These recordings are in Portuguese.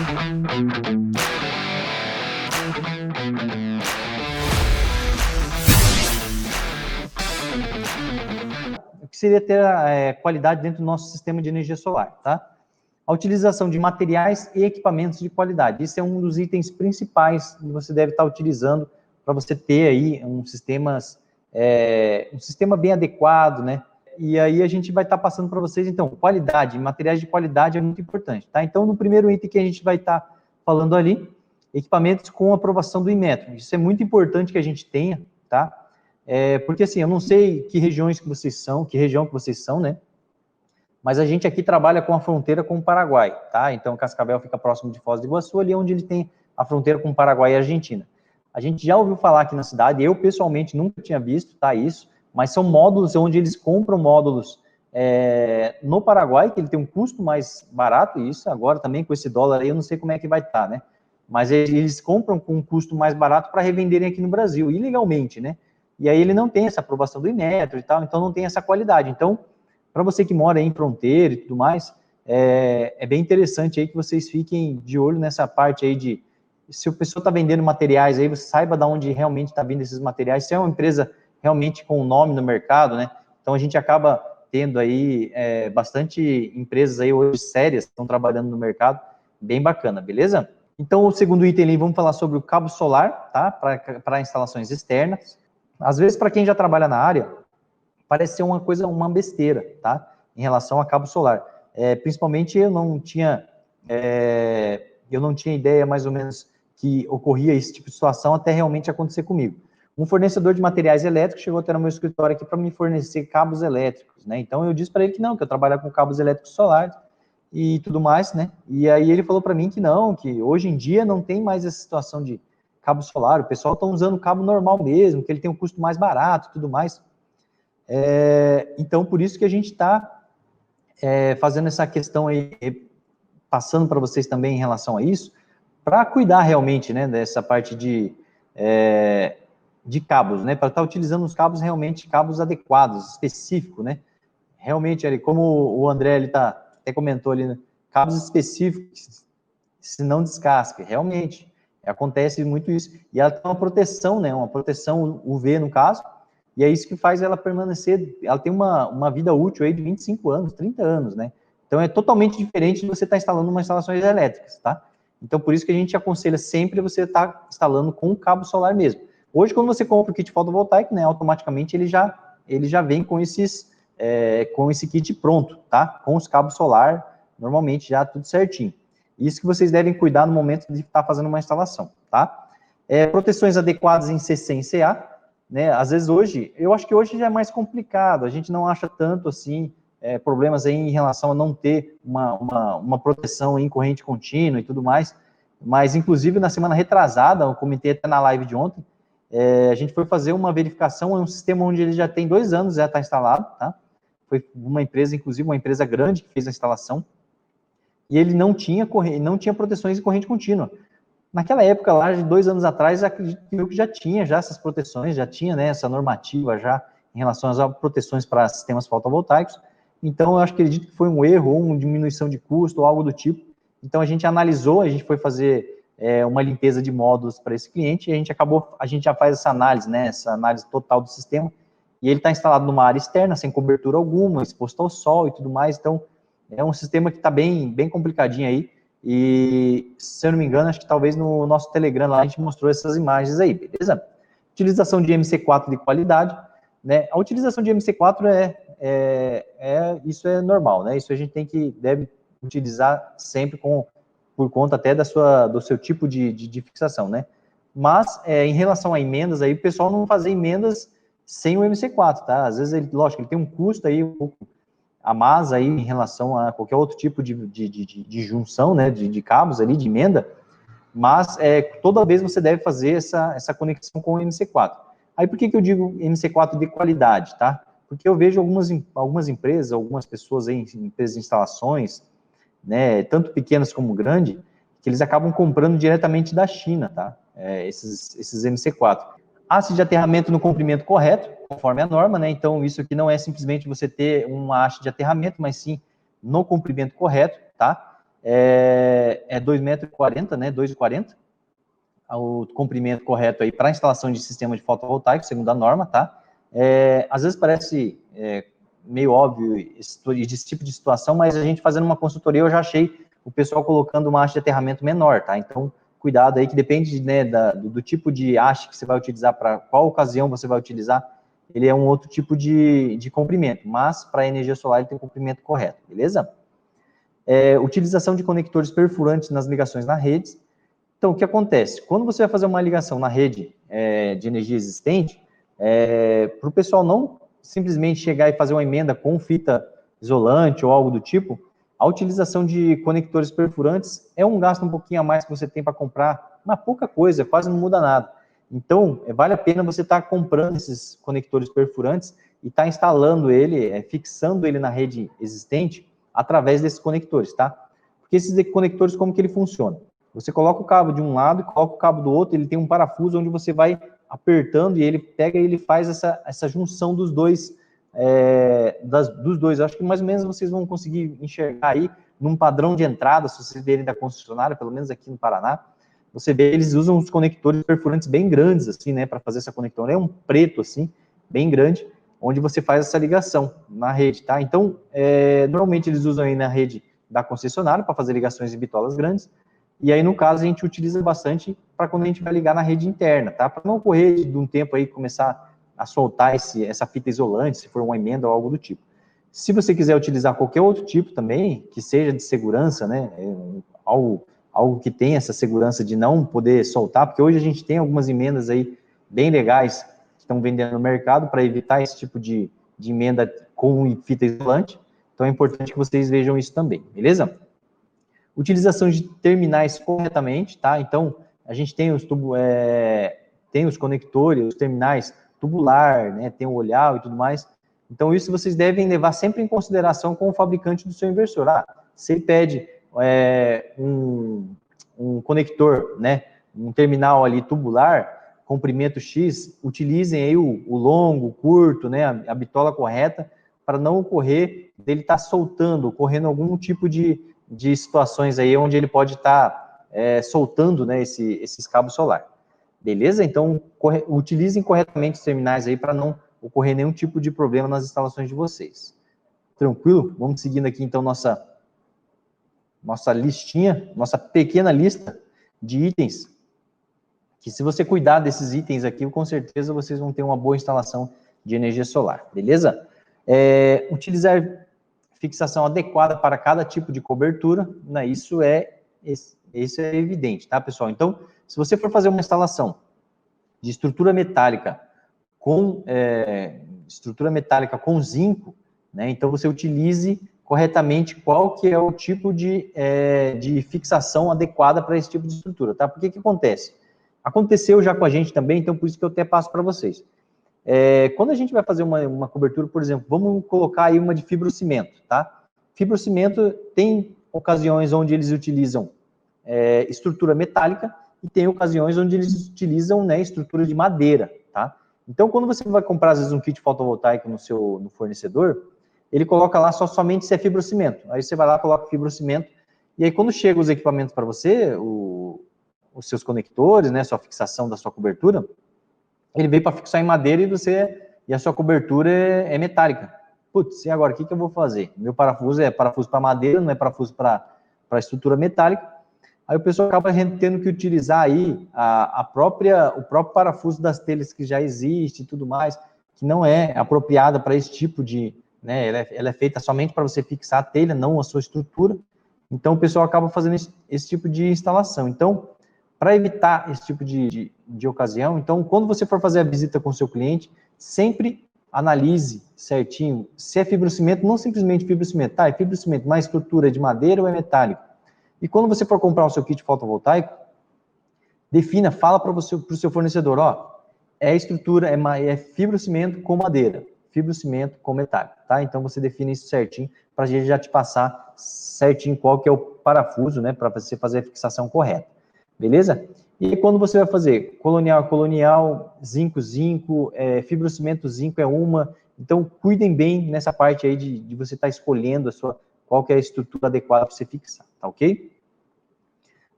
O que seria ter qualidade dentro do nosso sistema de energia solar, tá? A utilização de materiais e equipamentos de qualidade. Esse é um dos itens principais que você deve estar utilizando para você ter aí um sistema bem adequado, né? E aí a gente vai estar passando para vocês, então, qualidade, materiais de qualidade é muito importante, tá? Então, no primeiro item que a gente vai estar falando ali, equipamentos com aprovação do Inmetro. Isso é muito importante que a gente tenha, tá? Porque assim, eu não sei que regiões que vocês são, que região que vocês são, né? Mas a gente aqui trabalha com a fronteira com o Paraguai, tá? Então, Cascavel fica próximo de Foz do Iguaçu, ali onde ele tem a fronteira com o Paraguai e a Argentina. A gente já ouviu falar aqui na cidade, eu pessoalmente nunca tinha visto, tá, isso, mas são módulos onde eles compram módulos no Paraguai, que ele tem um custo mais barato, e isso agora também com esse dólar aí, eu não sei como é que vai estar, né? Mas eles compram com um custo mais barato para revenderem aqui no Brasil, ilegalmente, né? E aí ele não tem essa aprovação do Inmetro e tal, então não tem essa qualidade. Então, para você que mora aí em fronteira e tudo mais, é bem interessante aí que vocês fiquem de olho nessa parte aí de, se o pessoa está vendendo materiais aí, você saiba de onde realmente está vindo esses materiais, se é uma empresa realmente com nome no mercado, né? Então a gente acaba tendo aí bastante empresas aí hoje sérias que estão trabalhando no mercado, bem bacana, beleza? Então o segundo item ali, vamos falar sobre o cabo solar, tá? Para instalações externas. Às vezes, para quem já trabalha na área, parece ser uma besteira, tá? Em relação a cabo solar. Principalmente eu não tinha ideia mais ou menos que ocorria esse tipo de situação até realmente acontecer comigo. Um fornecedor de materiais elétricos chegou até no meu escritório aqui para me fornecer cabos elétricos, né? Então eu disse para ele que não, que eu trabalhava com cabos elétricos solares e tudo mais, né? E aí ele falou para mim que não, que hoje em dia não tem mais essa situação de cabo solar, o pessoal está usando cabo normal mesmo, que ele tem um custo mais barato e tudo mais. Então, por isso que a gente está fazendo essa questão aí, passando para vocês também em relação a isso, para cuidar realmente, né, dessa parte de cabos, né, para estar utilizando os cabos realmente, cabos adequados, específicos, né, realmente, ali, como o André ele até comentou ali, né, cabos específicos, se não descasque, realmente, acontece muito isso, e ela tem uma proteção, né, uma proteção UV no caso, e é isso que faz ela permanecer, ela tem uma vida útil aí de 25 anos, 30 anos, né? Então é totalmente diferente de você estar instalando umas instalações elétricas, tá? Então por isso que a gente aconselha sempre você estar instalando com cabo solar mesmo. Hoje, quando você compra o kit fotovoltaico, né, automaticamente ele já vem com esse kit pronto, tá? Com os cabos solar, normalmente já tudo certinho. Isso que vocês devem cuidar no momento de estar fazendo uma instalação, tá? Proteções adequadas em CC e em CA, né? Às vezes hoje, eu acho que hoje já é mais complicado, a gente não acha tanto assim, problemas aí em relação a não ter uma proteção em corrente contínua e tudo mais, mas inclusive na semana retrasada, eu comentei até na live de ontem, a gente foi fazer uma verificação, é um sistema onde ele já tem 2 anos, já está instalado, tá? Foi uma empresa, inclusive uma empresa grande que fez a instalação, e ele não tinha proteções em corrente contínua. Naquela época lá, de 2 anos atrás, acredito que eu já tinha essas proteções, já tinha, né, essa normativa já em relação às proteções para sistemas fotovoltaicos. Então, eu acredito que foi um erro, ou uma diminuição de custo, ou algo do tipo. Então, a gente analisou, a gente foi fazer uma limpeza de módulos para esse cliente, e a gente já faz essa análise, né, essa análise total do sistema, e ele está instalado numa área externa, sem cobertura alguma, exposto ao sol e tudo mais. Então, é um sistema que está bem complicadinho aí. E, se eu não me engano, acho que talvez no nosso Telegram lá a gente mostrou essas imagens aí, beleza? Utilização de MC4 de qualidade, né? A utilização de MC4 isso é normal, né? Isso a gente deve utilizar sempre por conta até do seu tipo de fixação, né? Mas, em relação a emendas aí, o pessoal não fazer emendas sem o MC4, tá? Às vezes, lógico, ele tem um custo aí um pouco a mais aí em relação a qualquer outro tipo de junção, né, de cabos ali, de emenda, mas toda vez você deve fazer essa conexão com o MC4. Aí por que eu digo MC4 de qualidade, tá? Porque eu vejo algumas empresas, algumas pessoas aí, empresas de instalações, né, tanto pequenas como grandes, que eles acabam comprando diretamente da China, tá? Esses MC4. Haste de aterramento no comprimento correto, conforme a norma, né? Então, isso aqui não é simplesmente você ter uma haste de aterramento, mas sim no comprimento correto, tá? é 2,40 m, né, 2,40 o comprimento correto aí para a instalação de sistema de fotovoltaico, segundo a norma, tá? Às vezes parece meio óbvio esse tipo de situação, mas a gente fazendo uma consultoria, eu já achei o pessoal colocando uma haste de aterramento menor, tá? Então, cuidado aí, que depende, né, do tipo de haste que você vai utilizar, para qual ocasião você vai utilizar, ele é um outro tipo de comprimento, mas para energia solar ele tem o comprimento correto, beleza? Utilização de conectores perfurantes nas ligações na rede. Então, o que acontece? Quando você vai fazer uma ligação na rede de energia existente, para o pessoal não simplesmente chegar e fazer uma emenda com fita isolante ou algo do tipo, a utilização de conectores perfurantes é um gasto um pouquinho a mais que você tem para comprar, uma pouca coisa, quase não muda nada. Então, vale a pena você estar comprando esses conectores perfurantes e estar instalando ele, fixando ele na rede existente através desses conectores, tá? Porque esses conectores, como que ele funciona? Você coloca o cabo de um lado e coloca o cabo do outro, ele tem um parafuso onde você vai apertando e ele pega e ele faz essa junção dos dois, dos dois. Acho que mais ou menos vocês vão conseguir enxergar aí num padrão de entrada, se vocês verem da concessionária, pelo menos aqui no Paraná, você vê, eles usam uns conectores perfurantes bem grandes, assim, né, para fazer essa conexão. É um preto, assim, bem grande, onde você faz essa ligação na rede, tá? Então, normalmente eles usam aí na rede da concessionária para fazer ligações de bitolas grandes. E aí, no caso, a gente utiliza bastante para quando a gente vai ligar na rede interna, tá? Para não ocorrer de um tempo aí começar a soltar essa fita isolante, se for uma emenda ou algo do tipo. Se você quiser utilizar qualquer outro tipo também, que seja de segurança, né? Algo que tenha essa segurança de não poder soltar, porque hoje a gente tem algumas emendas aí bem legais que estão vendendo no mercado para evitar esse tipo de emenda com fita isolante. Então é importante que vocês vejam isso também, beleza? Utilização de terminais corretamente, tá? Então, a gente tem tem os conectores, os terminais tubular, né? Tem o olhar e tudo mais. Então, isso vocês devem levar sempre em consideração com o fabricante do seu inversor. Se ele pede um conector, né? Um terminal ali tubular, comprimento X, utilizem aí o longo, o curto, né? A bitola correta, para não ocorrer dele estar soltando, ocorrendo algum tipo de situações aí onde ele pode estar soltando, né, esses cabos solar. Beleza? Então, utilizem corretamente os terminais aí para não ocorrer nenhum tipo de problema nas instalações de vocês. Tranquilo? Vamos seguindo aqui, então, nossa listinha, nossa pequena lista de itens, que se você cuidar desses itens aqui, com certeza vocês vão ter uma boa instalação de energia solar. Beleza? Utilizar fixação adequada para cada tipo de cobertura, né? Isso é evidente, tá, pessoal? Então, se você for fazer uma instalação de estrutura metálica com zinco, né? Então você utilize corretamente qual que é o tipo de fixação adequada para esse tipo de estrutura, tá? Porque que acontece? Aconteceu já com a gente também, então por isso que eu até passo para vocês. Quando a gente vai fazer uma cobertura, por exemplo, vamos colocar aí uma de fibrocimento, tá? Fibrocimento tem ocasiões onde eles utilizam estrutura metálica e tem ocasiões onde eles utilizam, né, estrutura de madeira, tá? Então, quando você vai comprar, às vezes, um kit fotovoltaico no fornecedor, ele coloca lá somente se é fibrocimento. Aí você vai lá, coloca fibrocimento, e aí quando chegam os equipamentos para você, os seus conectores, né, sua fixação da sua cobertura, ele veio para fixar em madeira e a sua cobertura é metálica. Putz, e agora, o que eu vou fazer? Meu parafuso é parafuso para madeira, não é parafuso para estrutura metálica. Aí o pessoal acaba tendo que utilizar aí o próprio parafuso das telhas que já existe e tudo mais, que não é apropriada para esse tipo de, né, ela é feita somente para você fixar a telha, não a sua estrutura. Então o pessoal acaba fazendo esse tipo de instalação. Então, para evitar esse tipo de ocasião, então, quando você for fazer a visita com o seu cliente, sempre analise certinho se é fibrocimento, não simplesmente fibrocimento, tá? É fibrocimento, mas estrutura de madeira ou é metálico? E quando você for comprar o seu kit fotovoltaico, fala para o seu fornecedor, é estrutura, é fibrocimento com madeira, fibrocimento com metálico, tá? Então você define isso certinho, para a gente já te passar certinho qual que é o parafuso, né, para você fazer a fixação correta. Beleza? E quando você vai fazer colonial, zinco, fibrocimento, zinco é uma. Então, cuidem bem nessa parte aí de você estar escolhendo qual que é a estrutura adequada para você fixar. tá ok?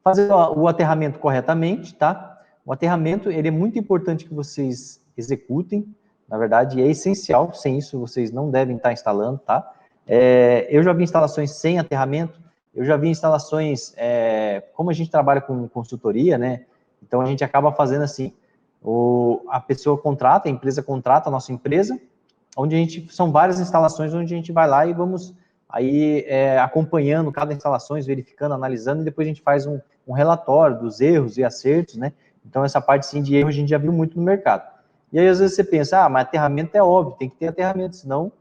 Fazer o aterramento corretamente, tá? O aterramento, ele é muito importante que vocês executem, na verdade, é essencial, sem isso vocês não devem estar instalando, tá? Eu já vi instalações sem aterramento, eu já vi instalações, como a gente trabalha com consultoria, né? Então a gente acaba fazendo assim, a pessoa contrata, a empresa contrata a nossa empresa, onde são várias instalações onde a gente vai lá e vamos aí acompanhando cada instalação, verificando, analisando, e depois a gente faz um relatório dos erros e acertos, né? Então essa parte sim de erro a gente já viu muito no mercado. E aí às vezes você pensa, mas aterramento é óbvio, tem que ter aterramento, senão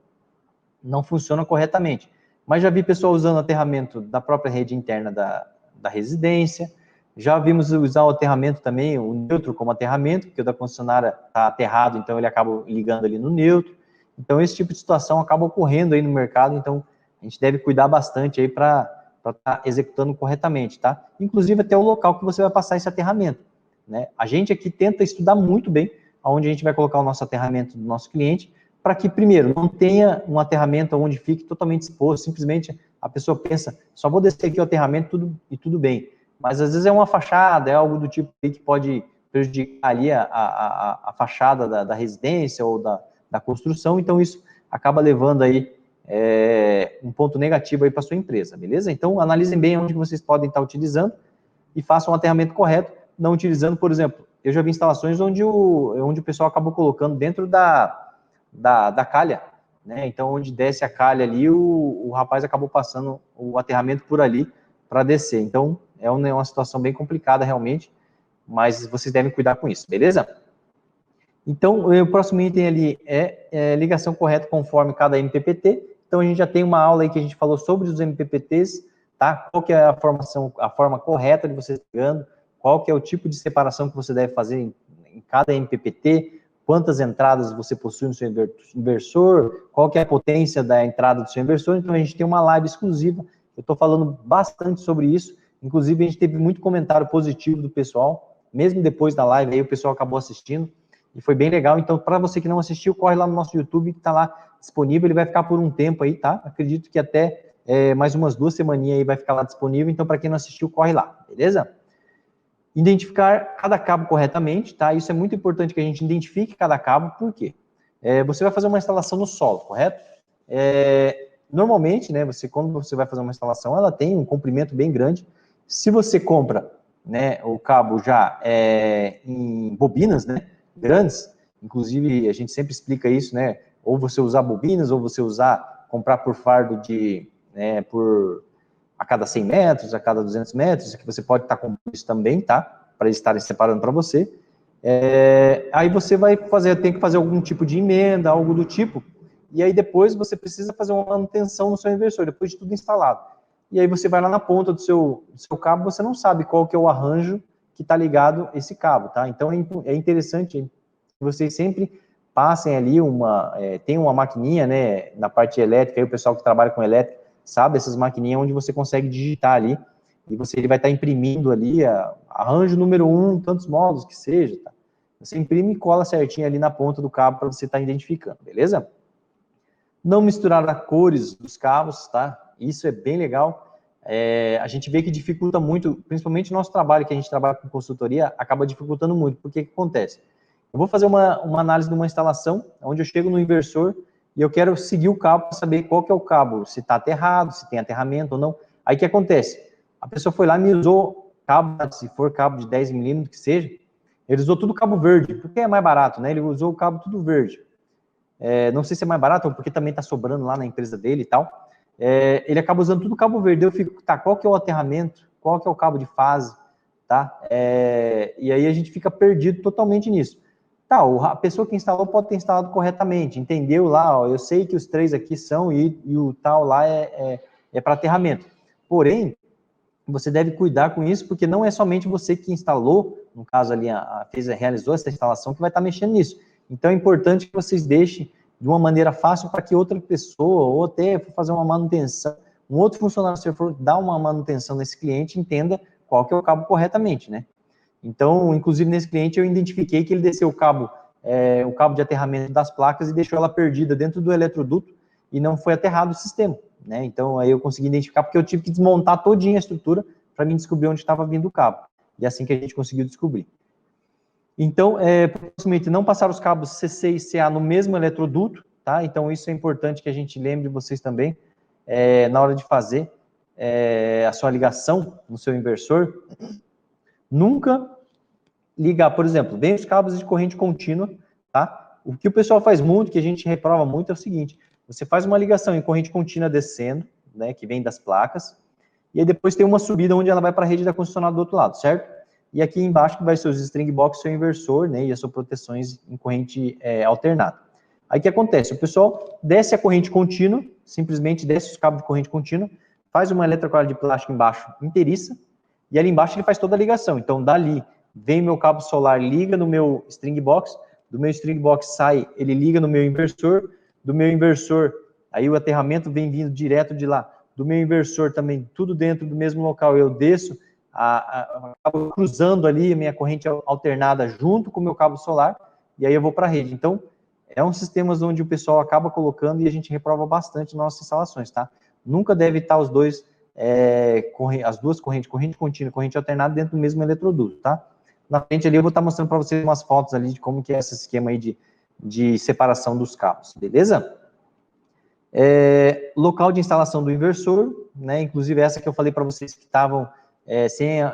não funciona corretamente. Mas já vi pessoal usando aterramento da própria rede interna da residência, já vimos usar o aterramento também, o neutro como aterramento, porque o da concessionária está aterrado, então ele acaba ligando ali no neutro. Então esse tipo de situação acaba ocorrendo aí no mercado, então a gente deve cuidar bastante aí para estar executando corretamente, tá? Inclusive até o local que você vai passar esse aterramento, né? A gente aqui tenta estudar muito bem aonde a gente vai colocar o nosso aterramento do nosso cliente, para que, primeiro, não tenha um aterramento onde fique totalmente exposto, simplesmente a pessoa pensa, só vou descer aqui o aterramento e tudo bem. Mas às vezes é uma fachada, é algo do tipo que pode prejudicar ali a fachada da residência ou da construção, então isso acaba levando aí um ponto negativo aí para sua empresa, beleza? Então analisem bem onde vocês podem estar utilizando e façam um aterramento correto, não utilizando, por exemplo, eu já vi instalações onde o pessoal acabou colocando dentro da calha, né? Então, onde desce a calha ali, o rapaz acabou passando o aterramento por ali para descer. Então, é uma situação bem complicada realmente, mas vocês devem cuidar com isso, beleza? Então, o próximo item ali é ligação correta conforme cada MPPT. Então, a gente já tem uma aula aí que a gente falou sobre os MPPTs, tá? Qual que é a forma correta de você ligando, qual que é o tipo de separação que você deve fazer em cada MPPT, quantas entradas você possui no seu inversor, qual que é a potência da entrada do seu inversor. Então, a gente tem uma live exclusiva, eu estou falando bastante sobre isso, inclusive a gente teve muito comentário positivo do pessoal, mesmo depois da live aí o pessoal acabou assistindo, e foi bem legal. Então, para você que não assistiu, corre lá no nosso YouTube, que está lá disponível, ele vai ficar por um tempo aí, tá? Acredito que até mais umas 2 semaninhas aí vai ficar lá disponível, então para quem não assistiu, corre lá, beleza? Identificar cada cabo corretamente, tá? Isso é muito importante que a gente identifique cada cabo, por quê? Você vai fazer uma instalação no solo, correto? Normalmente, né, quando você vai fazer uma instalação, ela tem um comprimento bem grande. Se você compra, né, o cabo já em bobinas, né, grandes, inclusive a gente sempre explica isso, né, ou você usar bobinas, ou você comprar por fardo a cada 100 metros, a cada 200 metros, que você pode estar com isso também, tá? Para eles estarem separando para você. Aí você tem que fazer algum tipo de emenda, algo do tipo, e aí depois você precisa fazer uma manutenção no seu inversor, depois de tudo instalado. E aí você vai lá na ponta do seu cabo, você não sabe qual que é o arranjo que está ligado esse cabo, tá? Então é interessante que vocês sempre passem ali tem uma maquininha, né, na parte elétrica, aí o pessoal que trabalha com elétrica, sabe, essas maquininhas onde você consegue digitar ali, e ele vai estar imprimindo ali, arranjo número 1, tantos módulos que seja, tá? Você imprime e cola certinho ali na ponta do cabo para você estar identificando, beleza? Não misturar as cores dos cabos, tá? Isso é bem legal. A gente vê que dificulta muito, principalmente o nosso trabalho, que a gente trabalha com consultoria, acaba dificultando muito, porque que acontece? Eu vou fazer uma análise de uma instalação, onde eu chego no inversor, e eu quero seguir o cabo para saber qual que é o cabo, se está aterrado, se tem aterramento ou não. Aí o que acontece? A pessoa foi lá e me usou cabo, se for cabo de 10 milímetros que seja, ele usou tudo cabo verde, porque é mais barato, né? Ele usou o cabo tudo verde. Não sei se é mais barato ou porque também está sobrando lá na empresa dele e tal. Ele acaba usando tudo cabo verde. Eu fico, tá, qual que é o aterramento? Qual que é o cabo de fase? Tá? E aí a gente fica perdido totalmente nisso. Tá, a pessoa que instalou pode ter instalado corretamente, entendeu lá, ó, eu sei que os 3 aqui são e o tal lá é para aterramento. Porém, você deve cuidar com isso, porque não é somente você que instalou, no caso ali, realizou essa instalação, que vai estar mexendo nisso. Então é importante que vocês deixem de uma maneira fácil para que outra pessoa, ou até fazer uma manutenção, um outro funcionário, se for dar uma manutenção nesse cliente, entenda qual que é o cabo corretamente, né? Então, inclusive nesse cliente eu identifiquei que ele desceu o cabo de aterramento das placas e deixou ela perdida dentro do eletroduto, e não foi aterrado o sistema, né? Então, aí eu consegui identificar, porque eu tive que desmontar todinha a estrutura para mim descobrir onde estava vindo o cabo. E é assim que a gente conseguiu descobrir. Então, possivelmente não passar os cabos CC e CA no mesmo eletroduto, tá? Então, isso é importante que a gente lembre vocês também, na hora de fazer a sua ligação no seu inversor. Nunca ligar, por exemplo, vem os cabos de corrente contínua, tá? O que o pessoal faz muito, que a gente reprova muito, é o seguinte: você faz uma ligação em corrente contínua descendo, né, que vem das placas, e aí depois tem uma subida onde ela vai para a rede da concessionária do outro lado, certo? E aqui embaixo que vai ser os string box, seu inversor, né, e as suas proteções em corrente alternada. Aí o que acontece? O pessoal desce a corrente contínua, simplesmente desce os cabos de corrente contínua, faz uma eletrocola de plástico embaixo inteiriça, e ali embaixo ele faz toda a ligação. Então, dali vem meu cabo solar, liga no meu string box, do meu string box sai, ele liga no meu inversor, do meu inversor, aí o aterramento vem vindo direto de lá, do meu inversor também, tudo dentro do mesmo local, eu desço, acabo cruzando ali a minha corrente alternada junto com o meu cabo solar, e aí eu vou para a rede. Então, é um sistema onde o pessoal acaba colocando e a gente reprova bastante nas nossas instalações, tá? Nunca deve estar os dois, as duas correntes contínua e corrente alternada dentro do mesmo eletroduto, tá? Na frente ali eu vou estar mostrando para vocês umas fotos ali de como que é esse esquema aí de separação dos cabos, beleza? Local de instalação do inversor, né? Inclusive essa que eu falei para vocês que estavam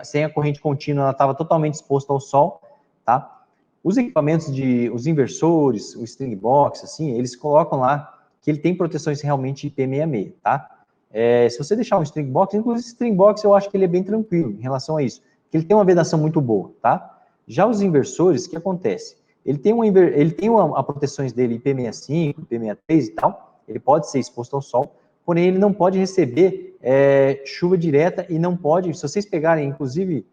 sem a corrente contínua, ela estava totalmente exposta ao sol, tá? Os equipamentos os inversores, o string box, assim, eles colocam lá que ele tem proteções realmente IP66, tá? Se você deixar um string box, inclusive esse string box eu acho que ele é bem tranquilo em relação a isso, que ele tem uma vedação muito boa, tá? Já os inversores, o que acontece? Ele tem a proteções dele IP65, IP63 e tal, ele pode ser exposto ao sol, porém ele não pode receber chuva direta e não pode, se vocês pegarem, inclusive,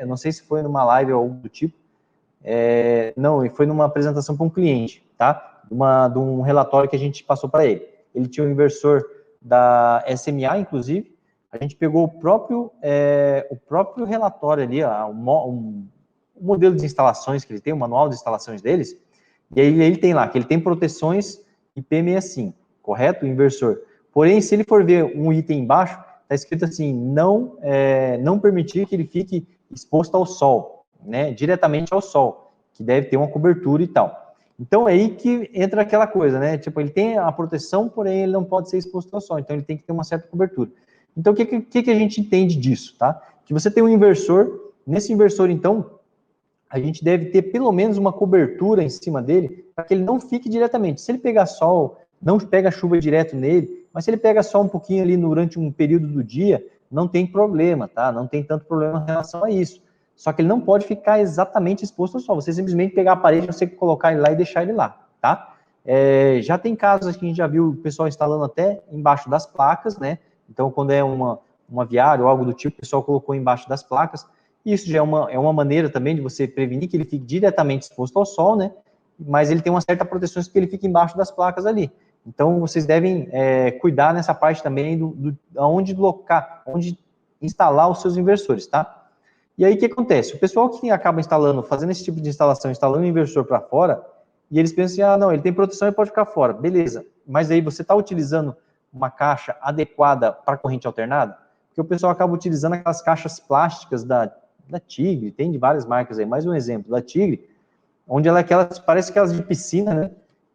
eu não sei se foi numa live ou algo do tipo, não, foi numa apresentação para um cliente, tá? De um relatório que a gente passou para ele. Ele tinha um inversor da SMA, inclusive, a gente pegou o próprio relatório ali, o modelo de instalações que ele tem, o manual de instalações deles, e aí ele tem lá, que ele tem proteções IP65, correto? O inversor. Porém, se ele for ver um item embaixo, está escrito assim, não permitir que ele fique exposto ao sol, né, diretamente ao sol, que deve ter uma cobertura e tal. Então, é aí que entra aquela coisa, né, tipo, ele tem a proteção, porém ele não pode ser exposto ao sol, então ele tem que ter uma certa cobertura. Então, o que a gente entende disso, tá? Que você tem um inversor, nesse inversor, então, a gente deve ter pelo menos uma cobertura em cima dele, para que ele não fique diretamente. Se ele pegar sol, não pega chuva direto nele, mas se ele pega só um pouquinho ali durante um período do dia, não tem problema, tá? Não tem tanto problema em relação a isso. Só que ele não pode ficar exatamente exposto ao sol. Você simplesmente pegar a parede, você colocar ele lá e deixar ele lá, tá? Já tem casos que a gente já viu o pessoal instalando até embaixo das placas, né? Então, quando é uma viária ou algo do tipo, o pessoal colocou embaixo das placas. Isso já é uma maneira também de você prevenir que ele fique diretamente exposto ao sol, né? Mas ele tem uma certa proteção que ele fica embaixo das placas ali. Então, vocês devem cuidar nessa parte também onde instalar os seus inversores, tá? E aí, o que acontece? O pessoal que acaba fazendo esse tipo de instalação, instalando o inversor para fora, e eles pensam assim, não, ele tem proteção e pode ficar fora. Beleza, mas aí você está utilizando uma caixa adequada para corrente alternada? Porque o pessoal acaba utilizando aquelas caixas plásticas da Tigre, tem de várias marcas aí, mais um exemplo, da Tigre, onde parece aquelas de piscina, né?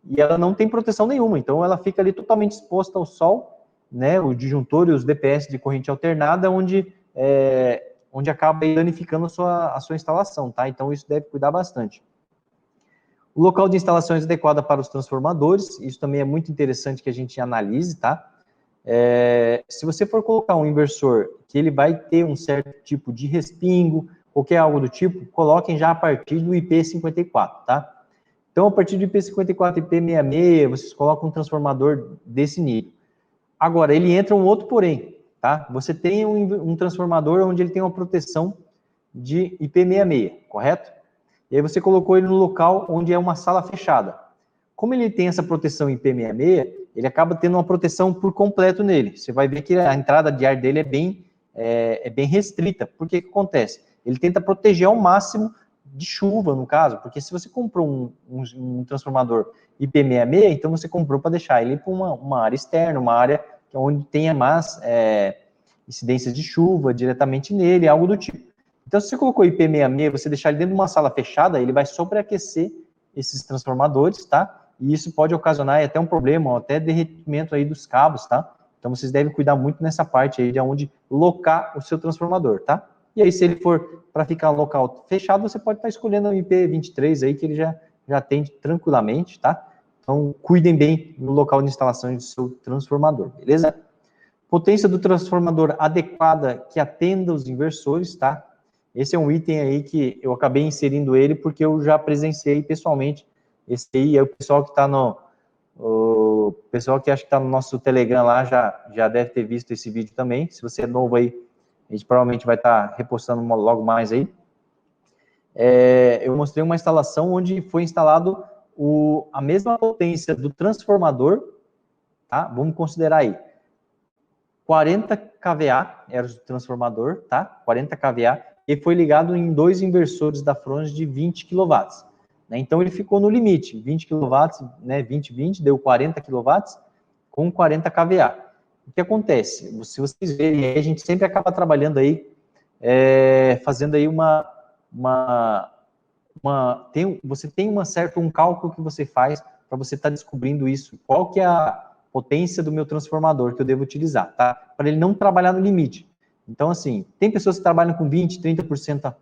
E ela não tem proteção nenhuma, então ela fica ali totalmente exposta ao sol, né? O disjuntor e os DPS de corrente alternada, onde acaba danificando a sua instalação, tá? Então isso deve cuidar bastante. O local de instalações adequado para os transformadores, isso também é muito interessante que a gente analise, tá? Se você for colocar um inversor que ele vai ter um certo tipo de respingo, qualquer algo do tipo, coloquem já a partir do IP54, tá? Então, a partir do IP54 e IP66, vocês colocam um transformador desse nível. Agora, ele entra um outro porém, tá? Você tem um transformador onde ele tem uma proteção de IP66, correto? E aí você colocou ele no local onde é uma sala fechada. Como ele tem essa proteção IP66, ele acaba tendo uma proteção por completo nele. Você vai ver que a entrada de ar dele é bem restrita. Por que acontece? Ele tenta proteger ao máximo de chuva, no caso, porque se você comprou um transformador IP66, então você comprou para deixar ele para uma área externa, uma área onde tenha mais incidências de chuva diretamente nele, algo do tipo. Então, se você colocou IP66, você deixar ele dentro de uma sala fechada, ele vai sobreaquecer esses transformadores, tá? E isso pode ocasionar até um problema, ou até derretimento aí dos cabos, tá? Então, vocês devem cuidar muito nessa parte aí de onde locar o seu transformador, tá? E aí, se ele for para ficar local fechado, você pode estar escolhendo o IP23 aí, que ele já atende tranquilamente, tá? Então, cuidem bem no local de instalação do seu transformador, beleza? Potência do transformador adequada que atenda os inversores, tá? Esse é um item aí que eu acabei inserindo ele porque eu já presenciei pessoalmente. Esse aí é o pessoal que está o pessoal que acha que está no nosso Telegram lá já deve ter visto esse vídeo também. Se você é novo aí, a gente provavelmente vai estar repostando logo mais aí. Eu mostrei uma instalação onde foi instalado a mesma potência do transformador, tá? Vamos considerar aí. 40 kVA era o transformador, tá? 40 kVA, e foi ligado em 2 inversores da Frons de 20 kW. Né? Então ele ficou no limite, 20 kW, né? 20, deu 40 kW com 40 kVA. O que acontece? Se vocês verem, a gente sempre acaba trabalhando aí, fazendo aí você tem um cálculo que você faz para você estar descobrindo isso. Qual que é a potência do meu transformador que eu devo utilizar, tá? Para ele não trabalhar no limite. Então, assim, tem pessoas que trabalham com 20%, 30%,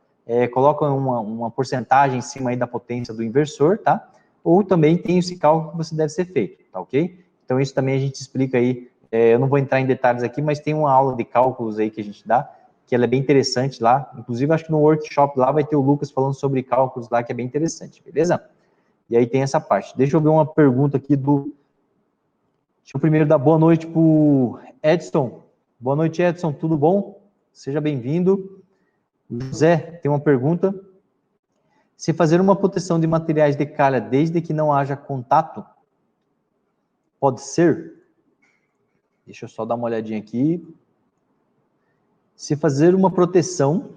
colocam uma porcentagem em cima aí da potência do inversor, tá? Ou também tem esse cálculo que você deve ser feito, tá ok? Então, isso também a gente explica aí, eu não vou entrar em detalhes aqui, mas tem uma aula de cálculos aí que a gente dá, que ela é bem interessante lá. Inclusive, acho que no workshop lá vai ter o Lucas falando sobre cálculos lá, que é bem interessante, beleza? E aí tem essa parte. Deixa eu ver uma pergunta aqui Deixa eu primeiro dar boa noite para o Edson. Boa noite, Edson, tudo bom? Seja bem-vindo. José, tem uma pergunta. Se fazer uma proteção de materiais de calha desde que não haja contato, pode ser? Deixa eu só dar uma olhadinha aqui. Se fazer uma proteção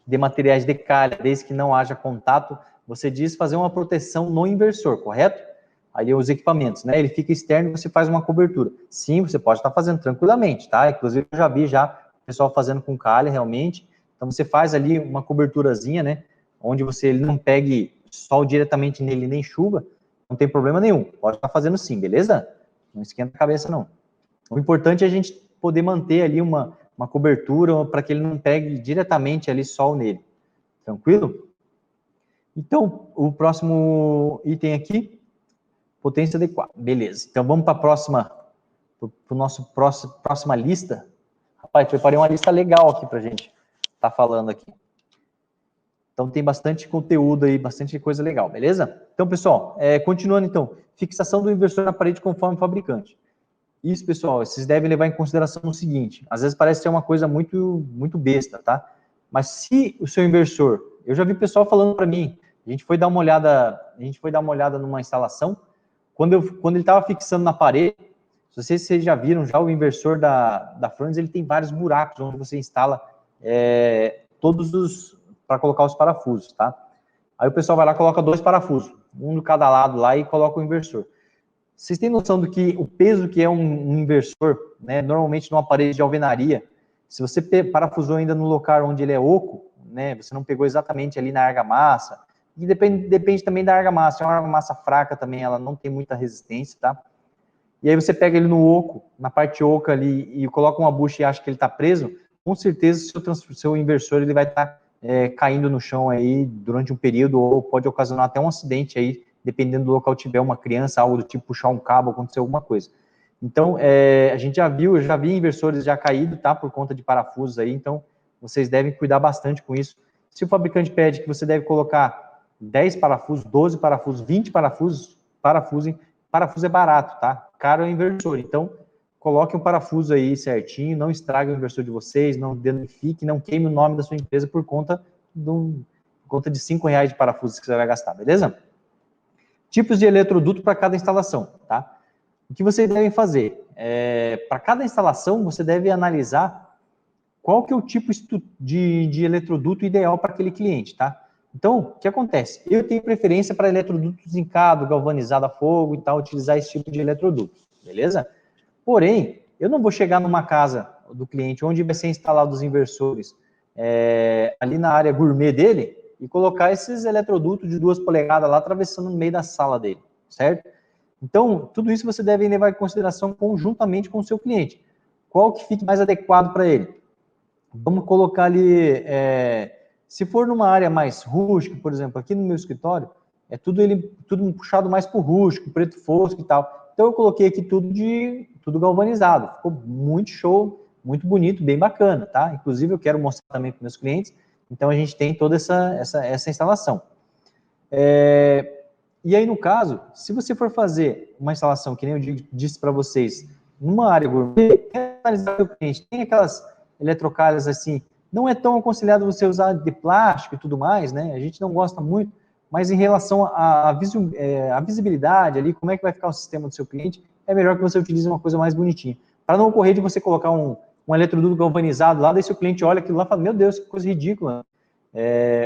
de materiais de calha desde que não haja contato, você diz fazer uma proteção no inversor, correto? Aí os equipamentos, né? Ele fica externo e você faz uma cobertura. Sim, você pode estar fazendo tranquilamente, tá? Inclusive, eu já vi o pessoal fazendo com calha, realmente. Então, você faz ali uma coberturazinha, né? Onde ele não pegue sol diretamente nele, nem chuva. Não tem problema nenhum. Pode estar fazendo sim, beleza? Não esquenta a cabeça, não. O importante é a gente poder manter ali uma cobertura para que ele não pegue diretamente ali sol nele. Tranquilo? Então, o próximo item aqui, potência adequada. Beleza. Então, vamos para a nossa próxima lista. Rapaz, preparei uma lista legal aqui para a gente estar falando aqui. Então, tem bastante conteúdo aí, bastante coisa legal, beleza? Então, pessoal, continuando então. Fixação do inversor na parede conforme o fabricante. Isso, pessoal, vocês devem levar em consideração o seguinte. Às vezes parece ser uma coisa muito, muito besta, tá? Mas se o seu inversor... Eu já vi pessoal falando para mim, a gente foi dar uma olhada numa instalação. Quando ele estava fixando na parede, não sei se vocês já viram, já o inversor da Frons, ele tem vários buracos onde você instala para colocar os parafusos, tá? Aí o pessoal vai lá e coloca 2 parafusos, um de cada lado lá e coloca o inversor. Vocês têm noção do que o peso que é um inversor, né? Normalmente numa parede de alvenaria, se você parafusou ainda no local onde ele é oco, né? Você não pegou exatamente ali na argamassa, e depende também da argamassa. Se é uma argamassa fraca também, ela não tem muita resistência, tá? E aí você pega ele no oco, na parte oca ali, e coloca uma bucha e acha que ele está preso, com certeza seu inversor ele vai estar caindo no chão aí durante um período, ou pode ocasionar até um acidente aí, dependendo do local tiver uma criança, algo do tipo, puxar um cabo, acontecer alguma coisa. Então, a gente eu já vi inversores já caídos, tá, por conta de parafusos aí, então vocês devem cuidar bastante com isso. Se o fabricante pede que você deve colocar 10 parafusos, 12 parafusos, 20 parafusos, parafuso é barato, tá? Caro é o inversor, então coloque um parafuso aí certinho, não estrague o inversor de vocês, não danifique, não queime o nome da sua empresa por conta de R$5 de parafusos que você vai gastar, beleza? Tipos de eletroduto para cada instalação, tá? O que vocês devem fazer? Para cada instalação, você deve analisar qual que é o tipo de eletroduto ideal para aquele cliente, tá? Então, o que acontece? Eu tenho preferência para eletroduto zincado, galvanizado a fogo e tal, utilizar esse tipo de eletroduto, beleza? Porém, eu não vou chegar numa casa do cliente onde vai ser instalado os inversores ali na área gourmet dele e colocar esses eletrodutos de 2 polegadas lá atravessando no meio da sala dele, certo? Então, tudo isso você deve levar em consideração conjuntamente com o seu cliente. Qual que fique mais adequado para ele? Vamos colocar ali, se for numa área mais rústica, por exemplo, aqui no meu escritório, é tudo puxado mais para o rústico, preto fosco e tal. Então eu coloquei aqui tudo galvanizado. Ficou muito show, muito bonito, bem bacana, tá? Inclusive eu quero mostrar também para meus clientes. Então a gente tem toda essa instalação. E aí no caso, se você for fazer uma instalação, que nem eu disse para vocês, numa área gourmet, analisar o cliente, tem aquelas eletrocalhas assim, não é tão aconselhado você usar de plástico e tudo mais, né? A gente não gosta muito, mas em relação à visibilidade ali, como é que vai ficar o sistema do seu cliente, é melhor que você utilize uma coisa mais bonitinha. Para não ocorrer de você colocar um eletroduto galvanizado lá, daí seu cliente olha aquilo lá e fala, meu Deus, que coisa ridícula.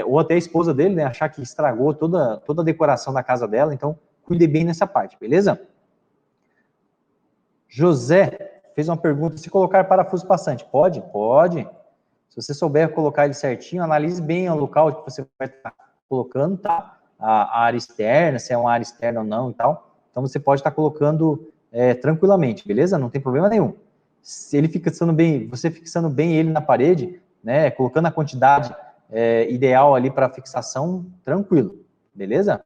Ou até a esposa dele, né, achar que estragou toda a decoração da casa dela, então cuide bem nessa parte, beleza? José fez uma pergunta, se colocar parafuso passante, pode? Pode. Se você souber colocar ele certinho, analise bem o local que você vai estar colocando, tá? A área externa, se é uma área externa ou não e tal. Então você pode estar colocando tranquilamente, beleza? Não tem problema nenhum. Se ele fixando bem, você fixando bem ele na parede, né? Colocando a quantidade ideal ali para fixação, tranquilo, beleza?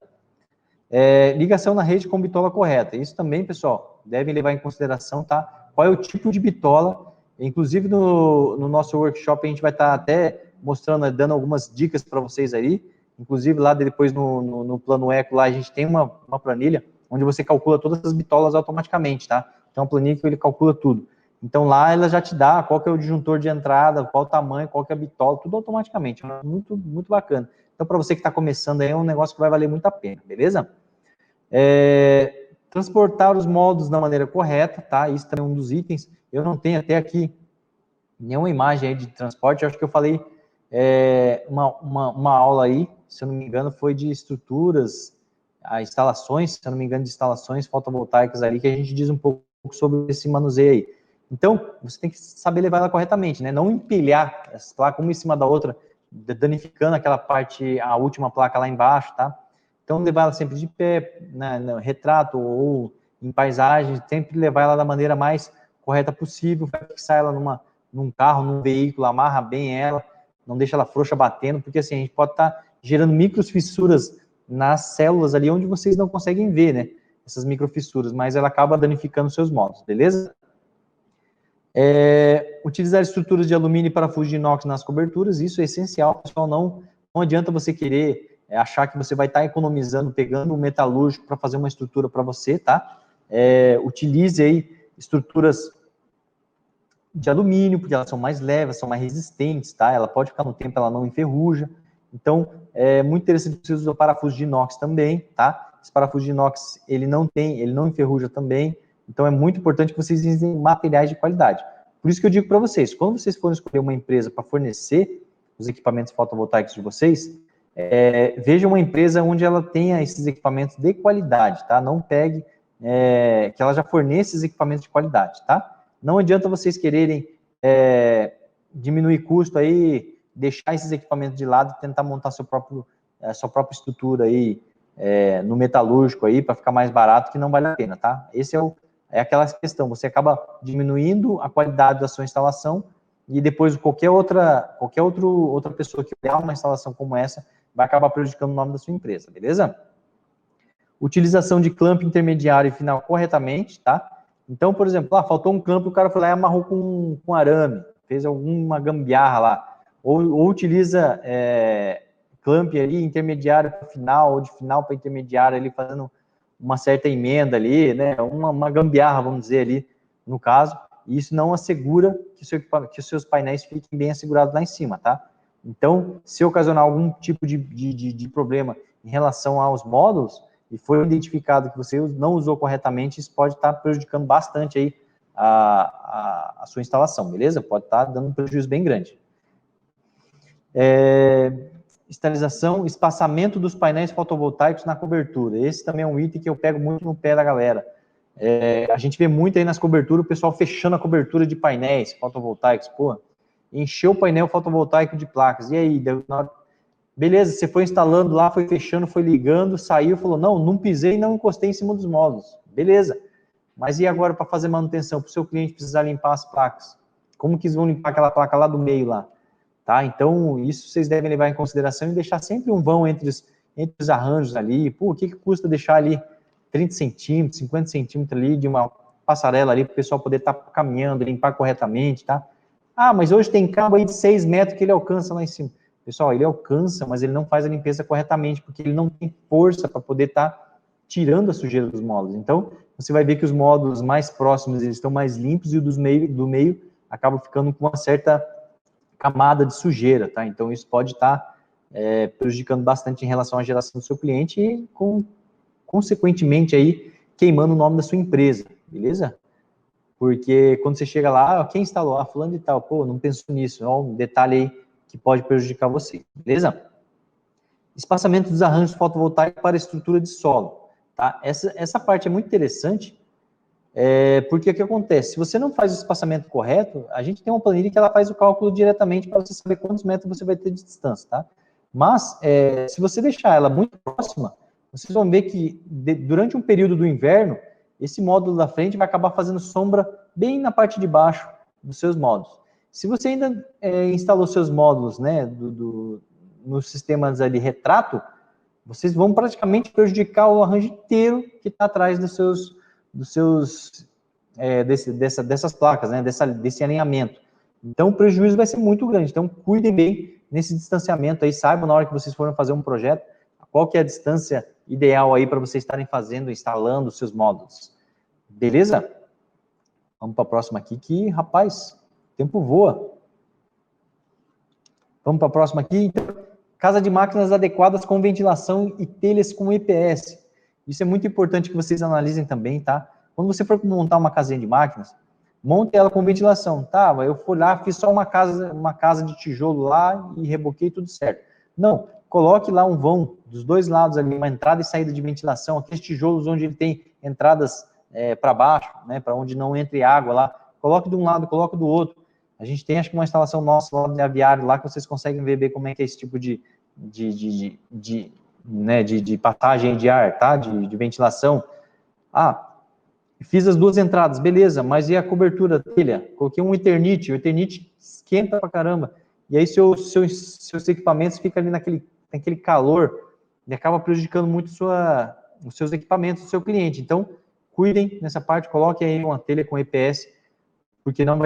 Ligação na rede com bitola correta. Isso também, pessoal, devem levar em consideração, tá? Qual é o tipo de bitola? Inclusive, no nosso workshop, a gente vai estar até mostrando, dando algumas dicas para vocês aí. Inclusive, lá depois no Plano Eco, lá a gente tem uma planilha onde você calcula todas as bitolas automaticamente, tá? Então, a planilha que ele calcula tudo. Então, lá ela já te dá qual que é o disjuntor de entrada, qual o tamanho, qual que é a bitola, tudo automaticamente. Muito, muito bacana. Então, para você que está começando aí, é um negócio que vai valer muito a pena, beleza? Transportar os moldes da maneira correta, tá? Isso também é um dos itens. Eu não tenho até aqui nenhuma imagem aí de transporte. Eu acho que eu falei uma aula aí, se eu não me engano, foi de estruturas, instalações, se eu não me engano, de instalações fotovoltaicas ali, que a gente diz um pouco sobre esse manuseio aí. Então, você tem que saber levar ela corretamente, né? Não empilhar as placas uma em cima da outra, danificando aquela parte, a última placa lá embaixo, tá? Então, levar ela sempre de pé, né, no retrato ou em paisagem, sempre levar ela da maneira mais correta possível, fixar ela num carro, num veículo, amarra bem ela, não deixa ela frouxa batendo, porque assim, a gente pode estar gerando microfissuras nas células ali onde vocês não conseguem ver, né? Essas microfissuras, mas ela acaba danificando seus módulos, beleza? Utilizar estruturas de alumínio e parafuso de inox nas coberturas, isso é essencial, pessoal, não adianta você querer achar que você vai estar economizando, pegando um metalúrgico para fazer uma estrutura para você, tá? Utilize aí estruturas de alumínio, porque elas são mais leves, são mais resistentes, tá? Ela pode ficar no tempo, ela não enferruja. Então, é muito interessante que você use o parafuso de inox também, tá? Esse parafuso de inox, ele não enferruja também. Então, é muito importante que vocês usem materiais de qualidade. Por isso que eu digo para vocês, quando vocês forem escolher uma empresa para fornecer os equipamentos fotovoltaicos de vocês, veja uma empresa onde ela tenha esses equipamentos de qualidade, tá? Não pegue que ela já forneça esses equipamentos de qualidade, tá? Não adianta vocês quererem diminuir custo aí, deixar esses equipamentos de lado e tentar montar sua própria estrutura aí no metalúrgico aí para ficar mais barato, que não vale a pena, tá? Esse é aquela questão, você acaba diminuindo a qualidade da sua instalação e depois qualquer outra pessoa que olhar uma instalação como essa vai acabar prejudicando o nome da sua empresa, beleza? Utilização de clamp intermediário e final corretamente, tá? Então, por exemplo, faltou um clamp, o cara foi lá e amarrou com arame, fez alguma gambiarra lá. Ou utiliza clamp ali, intermediário para final, ou de final para intermediário ali, fazendo uma certa emenda ali, né? Uma gambiarra, vamos dizer ali, no caso. E isso não assegura que os seus painéis fiquem bem assegurados lá em cima, tá? Então, se ocasionar algum tipo de problema em relação aos módulos, e foi identificado que você não usou corretamente, isso pode estar prejudicando bastante aí a sua instalação, beleza? Pode estar dando um prejuízo bem grande. esterilização, espaçamento dos painéis fotovoltaicos na cobertura. Esse também é um item que eu pego muito no pé da galera. A gente vê muito aí nas coberturas o pessoal fechando a cobertura de painéis fotovoltaicos. Pô, encheu o painel fotovoltaico de placas. E aí, beleza, você foi instalando lá, foi fechando, foi ligando, saiu, falou, não pisei e não encostei em cima dos módulos. Beleza. Mas e agora para fazer manutenção? Para o seu cliente precisar limpar as placas? Como que eles vão limpar aquela placa lá do meio lá? Tá? Então, isso vocês devem levar em consideração e deixar sempre um vão entre os arranjos ali. Pô, o que custa deixar ali 30 centímetros, 50 centímetros ali de uma passarela ali para o pessoal poder estar caminhando, limpar corretamente, tá? Ah, mas hoje tem cabo aí de 6 metros que ele alcança lá em cima. Pessoal, ele alcança, mas ele não faz a limpeza corretamente, porque ele não tem força para poder estar tirando a sujeira dos módulos. Então, você vai ver que os módulos mais próximos, eles estão mais limpos, e o do meio acaba ficando com uma certa camada de sujeira, tá? Então, isso pode estar prejudicando bastante em relação à geração do seu cliente e, consequentemente, aí, queimando o nome da sua empresa, beleza? Porque quando você chega lá, quem instalou? Ah, fulano de tal, pô, não pensou nisso, ó, um detalhe aí que pode prejudicar você, beleza? Espaçamento dos arranjos fotovoltaicos para a estrutura de solo, tá? Essa parte é muito interessante, porque o que acontece? Se você não faz o espaçamento correto, a gente tem uma planilha que ela faz o cálculo diretamente para você saber quantos metros você vai ter de distância, tá? Mas, se você deixar ela muito próxima, vocês vão ver que durante um período do inverno, esse módulo da frente vai acabar fazendo sombra bem na parte de baixo dos seus módulos. Se você ainda instalou seus módulos, né, nos sistemas de retrato, vocês vão praticamente prejudicar o arranjo inteiro que está atrás dessas placas, né, desse alinhamento. Então, o prejuízo vai ser muito grande. Então, cuidem bem nesse distanciamento aí, saibam na hora que vocês forem fazer um projeto, qual que é a distância ideal aí para vocês estarem fazendo, instalando os seus módulos. Beleza? Vamos para a próxima aqui, que, rapaz, o tempo voa. Vamos para a próxima aqui. Então, casa de máquinas adequadas com ventilação e telhas com EPS. Isso é muito importante que vocês analisem também, tá? Quando você for montar uma casinha de máquinas, monte ela com ventilação. Tá, eu fui lá, fiz só uma casa de tijolo lá e reboquei tudo certo. Não, coloque lá um vão dos dois lados ali, uma entrada e saída de ventilação, aqueles tijolos onde ele tem entradas para baixo, né, para onde não entre água lá. Coloque de um lado, coloque do outro. A gente tem, acho que uma instalação nossa lá de aviário lá, que vocês conseguem ver como é que é esse tipo de passagem de ar, tá? De ventilação. Ah, fiz as duas entradas, beleza, mas e a cobertura da telha? Coloquei um Eternit, o Eternit esquenta pra caramba. E aí seus equipamentos ficam ali naquele calor e acaba prejudicando muito os seus equipamentos do seu cliente. Então, cuidem nessa parte, coloquem aí uma telha com EPS, porque não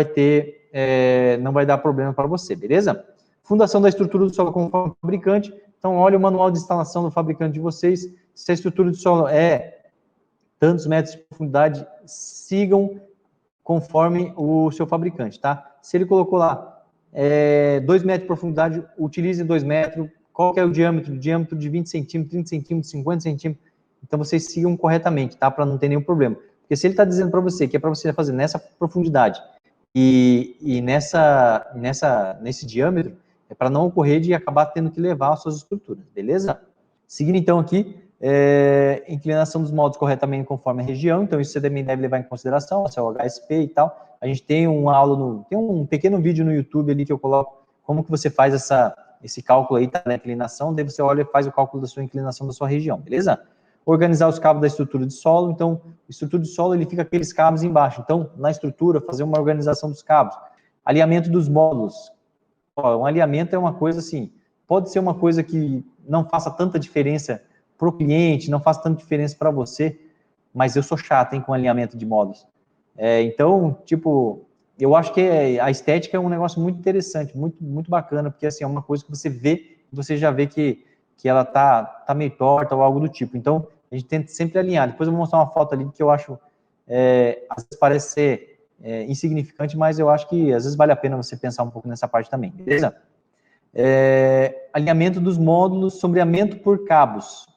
vai dar problema para você, beleza? Fundação da estrutura do solo com o fabricante. Então, olha o manual de instalação do fabricante de vocês. Se a estrutura do solo é tantos metros de profundidade, sigam conforme o seu fabricante, tá? Se ele colocou lá 2 metros de profundidade, utilize 2 metros. Qual que é o diâmetro? Diâmetro de 20 centímetros, 30 centímetros, 50 centímetros. Então, vocês sigam corretamente, tá? Para não ter nenhum problema. Porque se ele está dizendo para você que é para você fazer nessa profundidade e nesse diâmetro, é para não ocorrer de acabar tendo que levar as suas estruturas, beleza? Seguindo então aqui, inclinação dos moldes corretamente conforme a região, então isso você também deve levar em consideração, seu HSP e tal. A gente tem uma aula, tem um pequeno vídeo no YouTube ali que eu coloco como que você faz esse cálculo aí, tá, da inclinação, daí você olha e faz o cálculo da sua inclinação da sua região, beleza? Organizar os cabos da estrutura de solo, então, a estrutura de solo, ele fica aqueles cabos embaixo, então, na estrutura, fazer uma organização dos cabos. Alinhamento dos módulos. Um alinhamento é uma coisa assim, pode ser uma coisa que não faça tanta diferença para o cliente, não faça tanta diferença para você, mas eu sou chato, hein, com alinhamento de módulos. Então, tipo, eu acho que a estética é um negócio muito interessante, muito, muito bacana, porque assim, é uma coisa que você vê, você já vê que ela tá meio torta ou algo do tipo. Então, a gente tenta sempre alinhar. Depois eu vou mostrar uma foto ali que eu acho, às vezes parece ser insignificante, mas eu acho que às vezes vale a pena você pensar um pouco nessa parte também, beleza? Alinhamento dos módulos, sombreamento por cabos,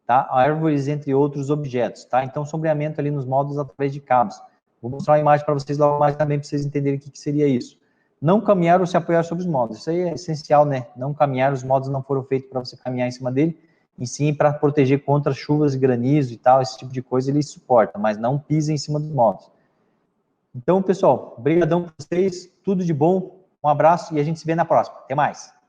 tá? Árvores, entre outros objetos, tá? Então, sombreamento ali nos módulos através de cabos. Vou mostrar uma imagem para vocês logo mais também, para vocês entenderem o que seria isso. Não caminhar ou se apoiar sobre os modos. Isso aí é essencial, né? Não caminhar, os modos não foram feitos para você caminhar em cima dele, e sim para proteger contra chuvas e granizo e tal, esse tipo de coisa ele suporta, mas não pisa em cima dos modos. Então, pessoal, brigadão por vocês, tudo de bom, um abraço e a gente se vê na próxima. Até mais!